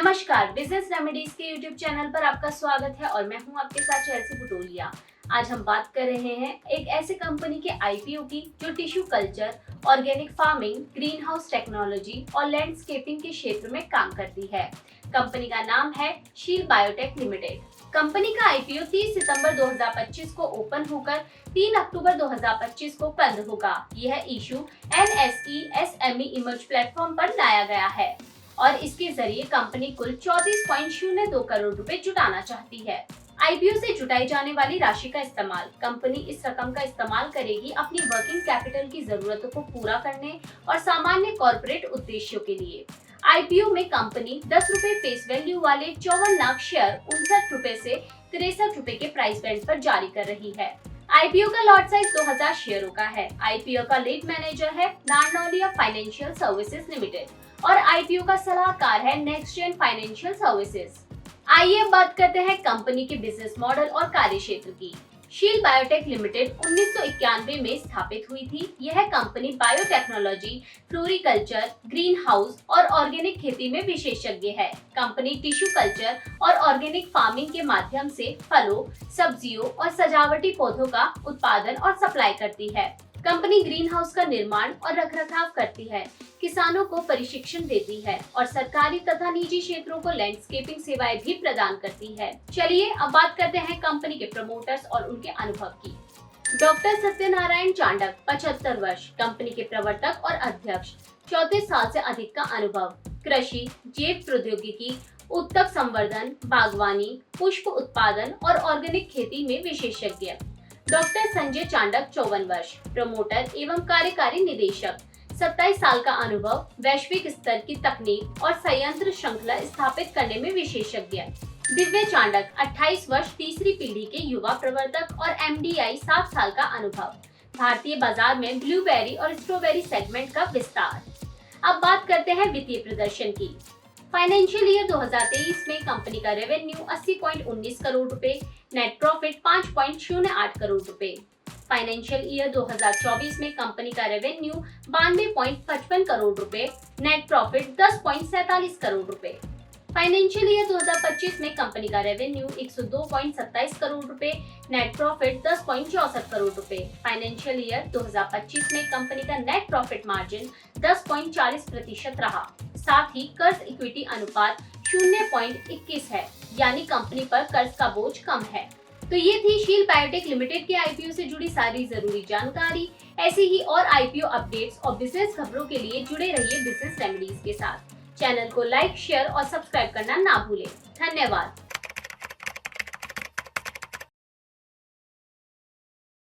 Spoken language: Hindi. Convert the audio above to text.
नमस्कार, बिजनेस रेमेडीज के यूट्यूब चैनल पर आपका स्वागत है और मैं हूं आपके साथ चेल्सी बुटोलिया। आज हम बात कर रहे हैं एक ऐसे कंपनी के आईपीओ की जो tissue culture, organic farming, green house technology और लैंडस्केपिंग के क्षेत्र में काम करती है। कंपनी का नाम है शील बायोटेक लिमिटेड। कंपनी का आईपीओ 30 सितंबर 2025 को ओपन होकर 3 अक्टूबर 2025 को बंद होगा। यह issue NSE SME emerge platform पर लाया गया है और इसके जरिए कंपनी कुल 34.02 करोड़ रुपए जुटाना चाहती है। आईपीओ से जुटाई जाने वाली राशि का इस्तेमाल कंपनी इस रकम का इस्तेमाल करेगी अपनी वर्किंग कैपिटल की जरूरतों को पूरा करने और सामान्य कॉर्पोरेट उद्देश्यों के लिए। आईपीओ में कंपनी 10 रुपए फेस वैल्यू वाले 54 लाख शेयर 59 रुपए से 63 रुपए के प्राइस बैंड पर जारी कर रही है। आईपीओ का लॉट साइज 2000 शेयरों का है। आईपीओ का लीड मैनेजर है नारनौलिया फाइनेंशियल सर्विसेज लिमिटेड और आईपीओ का सलाहकार है नेक्स्ट जेन फाइनेंशियल सर्विसेज। आइए बात करते हैं कंपनी के बिजनेस मॉडल और कार्यक्षेत्र की। शील बायोटेक लिमिटेड 1991 में स्थापित हुई थी। यह company biotechnology, floriculture, green house और ऑर्गेनिक खेती में विशेषज्ञ है। कंपनी टिश्यू कल्चर और ऑर्गेनिक फार्मिंग के माध्यम से फलों, सब्जियों और सजावटी पौधों का उत्पादन और सप्लाई करती है। कंपनी ग्रीन हाउस का निर्माण और रखरखाव करती है, किसानों को प्रशिक्षण देती है और सरकारी तथा निजी क्षेत्रों को लैंडस्केपिंग सेवाएं भी प्रदान करती है। चलिए अब बात करते हैं कंपनी के प्रमोटर्स और उनके अनुभव की। डॉक्टर सत्यनारायण चांडक 75 वर्ष, कंपनी के प्रवर्तक और अध्यक्ष, 34 साल से अधिक का अनुभव, कृषि, जैव प्रौद्योगिकी, उत्तक संवर्धन, बागवानी, पुष्प उत्पादन और ऑर्गेनिक खेती में विशेषज्ञ। डॉक्टर संजय चांडक 54 वर्ष, प्रमोटर एवं कार्यकारी निदेशक, 27 साल का अनुभव, वैश्विक स्तर की तकनीक और संयंत्र श्रृंखला स्थापित करने में विशेषज्ञ। दिव्य चांडक 28 वर्ष, तीसरी पीढ़ी के युवा प्रवर्तक और MDI, 7 साल का अनुभव, भारतीय बाजार में ब्लूबेरी और स्ट्रॉबेरी सेगमेंट का विस्तार। अब बात करते हैं वित्तीय प्रदर्शन की। फाइनेंशियल ईयर 2023 में कंपनी का रेवेन्यू 80.19 करोड़ रुपए, नेट प्रॉफिट 5.08 करोड़ रुपए। फाइनेंशियल ईयर 2024 में कंपनी का रेवेन्यू 92.55 करोड़ रुपए, नेट प्रॉफिट 10.47 करोड़ रुपए। फाइनेंशियल ईयर 2025 में कंपनी का रेवेन्यू 102.27 करोड़ रुपए, नेट प्रॉफिट 10.64 करोड़ रुपए। फाइनेंशियल ईयर 2025 में कंपनी का नेट प्रॉफिट मार्जिन 10.40% रहा। साथ ही कर्ज इक्विटी अनुपात 0.21 है, यानी कंपनी पर कर्ज का बोझ कम है। तो ये थी शील बायोटेक लिमिटेड के आईपीओ से जुड़ी सारी जरूरी जानकारी। ऐसी ही और आईपीओ अपडेट्स और बिजनेस खबरों के लिए जुड़े रहिए बिजनेस रेमेडीज के साथ। चैनल को लाइक, शेयर और सब्सक्राइब करना ना भूलें। धन्यवाद।